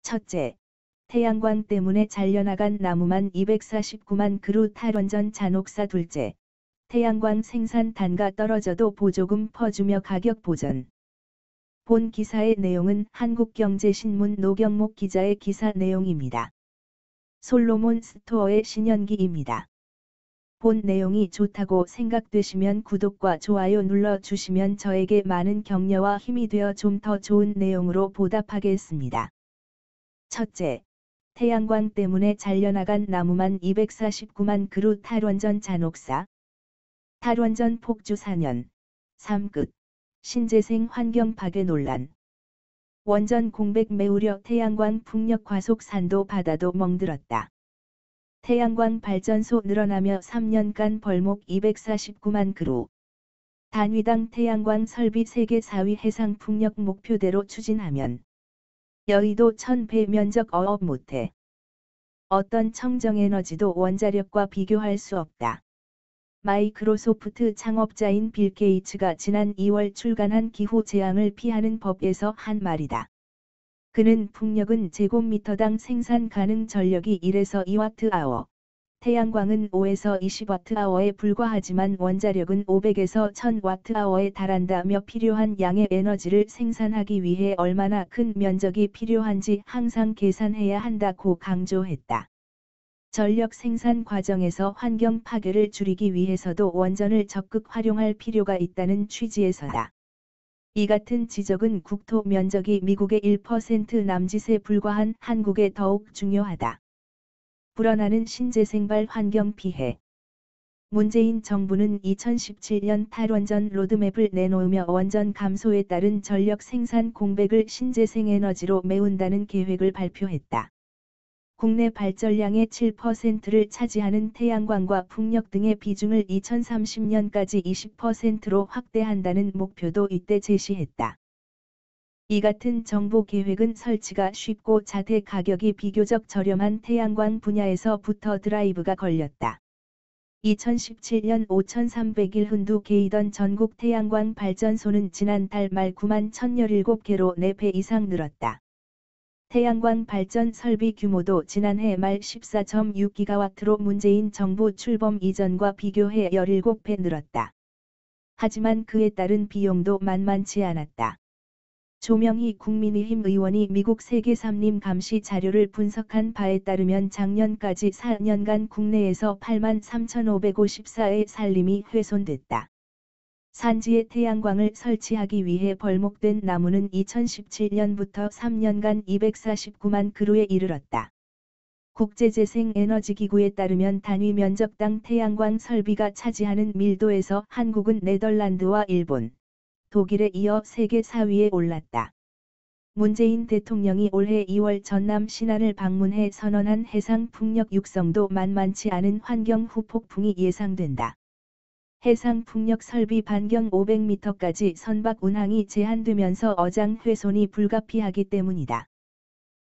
첫째, 태양광 때문에 잘려나간 나무만 249만 그루 탈원전 잔혹사. 둘째, 태양광 생산 단가 떨어져도 보조금 퍼주며 가격 보전. 본 기사의 내용은 한국경제신문 노경목 기자의 기사 내용입니다. 솔로몬 스토어의 신현기입니다. 본 내용이 좋다고 생각되시면 구독과 좋아요 눌러주시면 저에게 많은 격려와 힘이 되어 좀 더 좋은 내용으로 보답하겠습니다. 첫째, 태양광 때문에 잘려나간 나무만 249만 그루 탈원전 잔혹사. 탈원전 폭주 4년. 3끝. 신재생 환경 파괴 논란. 원전 공백 메우려 태양광 풍력 과속. 산도 바다도 멍들었다. 태양광 발전소 늘어나며 3년간 벌목 249만 그루. 단위당 태양광 설비 세계 4위 해상 풍력 목표대로 추진하면 여의도 1000배 면적 어업 못해. 어떤 청정에너지도 원자력과 비교할 수 없다. 마이크로소프트 창업자인 빌 게이츠가 지난 2월 출간한 기후 재앙을 피하는 법에서 한 말이다. 그는 풍력은 제곱미터당 생산 가능 전력이 1에서 2와트아워, 태양광은 5에서 20와트아워에 불과하지만 원자력은 500에서 1000와트아워에 달한다며 필요한 양의 에너지를 생산하기 위해 얼마나 큰 면적이 필요한지 항상 계산해야 한다고 강조했다. 전력 생산 과정에서 환경 파괴를 줄이기 위해서도 원전을 적극 활용할 필요가 있다는 취지에서다. 이 같은 지적은 국토 면적이 미국의 1% 남짓에 불과한 한국에 더욱 중요하다. 불어나는 신재생발 환경 피해. 문재인 정부는 2017년 탈원전 로드맵을 내놓으며 원전 감소에 따른 전력 생산 공백을 신재생에너지로 메운다는 계획을 발표했다. 국내 발전량의 7%를 차지하는 태양광과 풍력 등의 비중을 2030년까지 20%로 확대한다는 목표도 이때 제시했다. 이 같은 정부 계획은 설치가 쉽고 자재 가격이 비교적 저렴한 태양광 분야에서부터 드라이브가 걸렸다. 2017년 5,300일 흔두 개이던 전국 태양광 발전소는 지난달 말 9만 1,017개로 4배 이상 늘었다. 태양광 발전 설비 규모도 지난해 말 14.6기가와트로 문재인 정부 출범 이전과 비교해 17배 늘었다. 하지만 그에 따른 비용도 만만치 않았다. 조명희 국민의힘 의원이 미국 세계삼림 감시 자료를 분석한 바에 따르면 작년까지 4년간 국내에서 83,554의 산림이 훼손됐다. 산지에 태양광을 설치하기 위해 벌목된 나무는 2017년부터 3년간 249만 그루에 이르렀다. 국제재생에너지기구에 따르면 단위 면적당 태양광 설비가 차지하는 밀도에서 한국은 네덜란드와 일본, 독일에 이어 세계 4위에 올랐다. 문재인 대통령이 올해 2월 전남 신안을 방문해 선언한 해상풍력 육성도 만만치 않은 환경 후폭풍이 예상된다. 해상풍력 설비 반경 500m까지 선박 운항이 제한되면서 어장 훼손이 불가피하기 때문이다.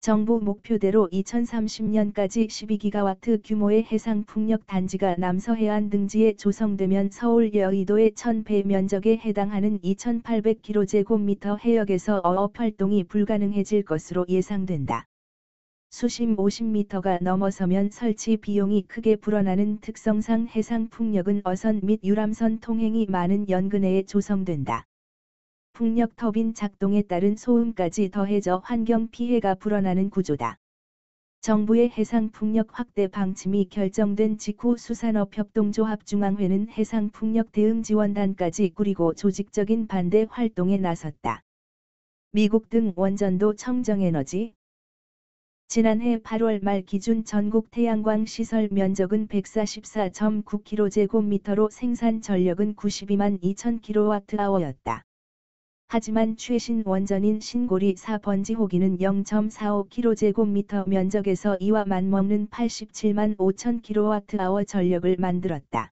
정부 목표대로 2030년까지 12기가와트 규모의 해상풍력 단지가 남서해안 등지에 조성되면 서울 여의도의 1000배 면적에 해당하는 2800km 해역에서 어업 활동이 불가능해질 것으로 예상된다. 수심 50m가 넘어서면 설치 비용이 크게 불어나는 특성상 해상풍력은 어선 및 유람선 통행이 많은 연근해에 조성된다. 풍력 터빈 작동에 따른 소음까지 더해져 환경 피해가 불어나는 구조다. 정부의 해상풍력 확대 방침이 결정된 직후 수산업협동조합중앙회는 해상풍력 대응지원단까지 꾸리고 조직적인 반대 활동에 나섰다. 미국 등 원전도 청정에너지. 지난해 8월 말 기준 전국 태양광 시설 면적은 144.9kJ/로 생산 전력은 92만 2,000kWh였다. 하지만 최신 원전인 신고리 4번지 호기는 0.45kJ/m 면적에서 이와 맞먹는 87만 5,000kWh 전력을 만들었다.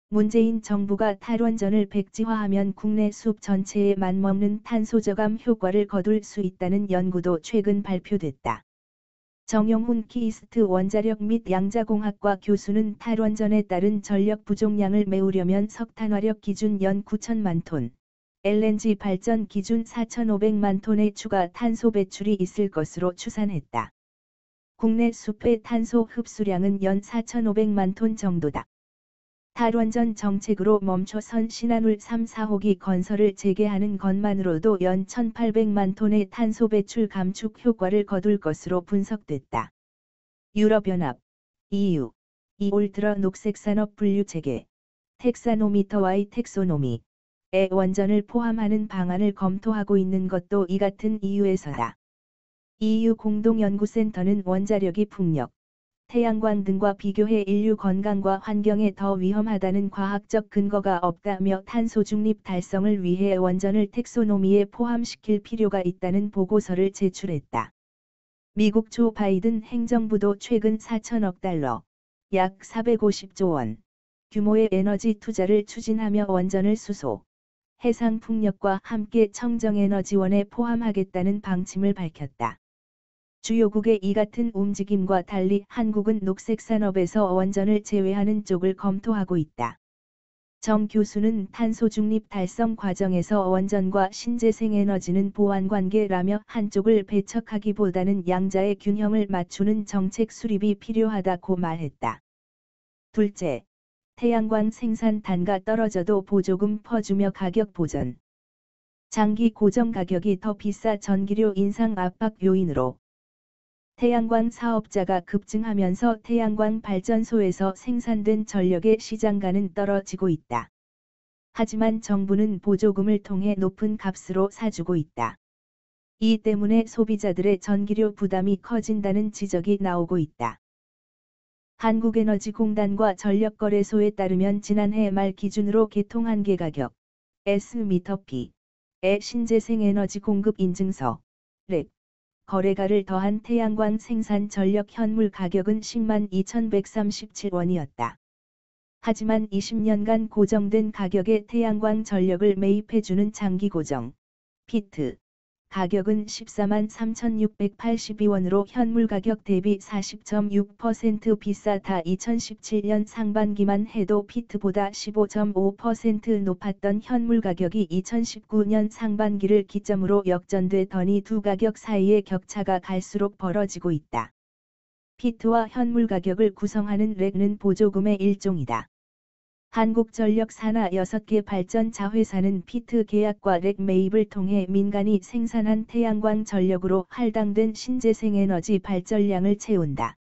문재인 정부가 탈원전을 백지화하면 국내 숲 전체에 맞먹는 탄소 저감 효과를 거둘 수 있다는 연구도 최근 발표됐다. 정용훈 키이스트 원자력 및 양자공학과 교수는 탈원전에 따른 전력 부족량을 메우려면 석탄화력 기준 연 9천만 톤, LNG 발전 기준 4,500만 톤의 추가 탄소 배출이 있을 것으로 추산했다. 국내 수폐 탄소 흡수량은 연 4,500만 톤 정도다. 탈원전 정책으로 멈춰선 신한울 3, 4호기 건설을 재개하는 것만으로도 연 1,800만 톤의 탄소 배출 감축 효과를 거둘 것으로 분석됐다. 유럽연합, EU, 올 들어 녹색산업 분류체계, 텍사노미터와의 텍소노미의 원전을 포함하는 방안을 검토하고 있는 것도 이 같은 이유에서다. EU 공동연구센터는 원자력이 풍력, 태양광 등과 비교해 인류 건강과 환경에 더 위험하다는 과학적 근거가 없다며 탄소 중립 달성을 위해 원전을 텍소노미에 포함시킬 필요가 있다는 보고서를 제출했다. 미국 조 바이든 행정부도 최근 4천억 달러, 약 450조 원 규모의 에너지 투자를 추진하며 원전을 수소, 해상 풍력과 함께 청정에너지원에 포함하겠다는 방침을 밝혔다. 주요국의 이 같은 움직임과 달리 한국은 녹색 산업에서 원전을 제외하는 쪽을 검토하고 있다. 정 교수는 탄소 중립 달성 과정에서 원전과 신재생에너지는 보완관계라며 한쪽을 배척하기보다는 양자의 균형을 맞추는 정책 수립이 필요하다고 말했다. 둘째, 태양광 생산 단가 떨어져도 보조금 퍼주며 가격 보전. 장기 고정 가격이 더 비싸 전기료 인상 압박 요인으로 태양광 사업자가 급증하면서 태양광 발전소에서 생산된 전력의 시장가는 떨어지고 있다. 하지만 정부는 보조금을 통해 높은 값으로 사주고 있다. 이 때문에 소비자들의 전기료 부담이 커진다는 지적이 나오고 있다. 한국에너지공단과 전력거래소에 따르면 지난해 말 기준으로 개통한계 가격 S미터피의 신재생에너지 공급 인증서 렉 거래가를 더한 태양광 생산 전력 현물 가격은 10만 2,137원이었다. 하지만 20년간 고정된 가격의 태양광 전력을 매입해주는 장기 고정 피트 가격은 14만 3,682원으로 현물 가격 대비 40.6% 비싸다. 2017년 상반기만 해도 피트보다 15.5% 높았던 현물 가격이 2019년 상반기를 기점으로 역전되더니 두 가격 사이의 격차가 갈수록 벌어지고 있다. 피트와 현물 가격을 구성하는 렉은 보조금의 일종이다. 한국전력 산하 6개 발전자 회사는 피트 계약과 렉 매입을 통해 민간이 생산한 태양광 전력으로 할당된 신재생에너지 발전량을 채운다.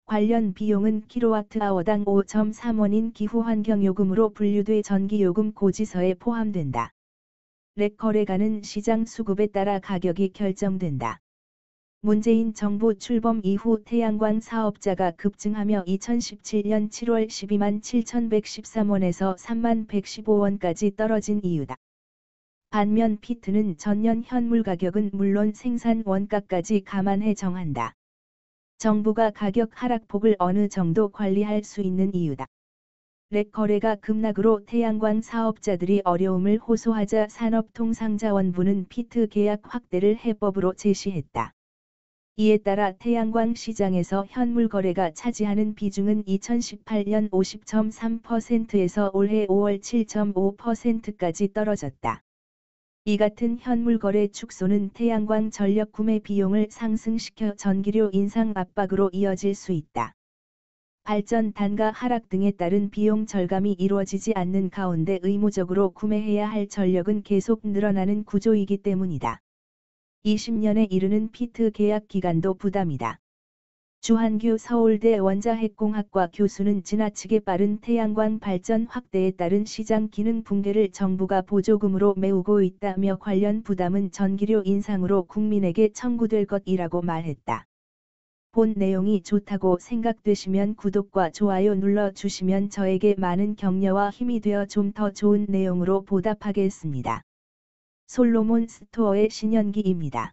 관련 비용은 킬로와트아워당 5.3원인 기후환경요금으로 분류돼 전기요금 고지서에 포함된다. 렉 거래가는 시장 수급에 따라 가격이 결정된다. 문재인 정부 출범 이후 태양광 사업자가 급증하며 2017년 7월 12만 7,113원에서 3만 115원까지 떨어진 이유다. 반면 피트는 전년 현물 가격은 물론 생산 원가까지 감안해 정한다. 정부가 가격 하락폭을 어느 정도 관리할 수 있는 이유다. 렉 거래가 급락으로 태양광 사업자들이 어려움을 호소하자 산업통상자원부는 피트 계약 확대를 해법으로 제시했다. 이에 따라 태양광 시장에서 현물 거래가 차지하는 비중은 2018년 50.3%에서 올해 5월 7.5%까지 떨어졌다. 이 같은 현물 거래 축소는 태양광 전력 구매 비용을 상승시켜 전기료 인상 압박으로 이어질 수 있다. 발전 단가 하락 등에 따른 비용 절감이 이루어지지 않는 가운데 의무적으로 구매해야 할 전력은 계속 늘어나는 구조이기 때문이다. 20년에 이르는 피트 계약 기간도 부담이다. 주한규 서울대 원자핵공학과 교수는 지나치게 빠른 태양광 발전 확대에 따른 시장 기능 붕괴를 정부가 보조금으로 메우고 있다며 관련 부담은 전기료 인상으로 국민에게 청구될 것이라고 말했다. 본 내용이 좋다고 생각되시면 구독과 좋아요 눌러주시면 저에게 많은 격려와 힘이 되어 좀 더 좋은 내용으로 보답하겠습니다. 솔로몬 스토어의 신현기입니다.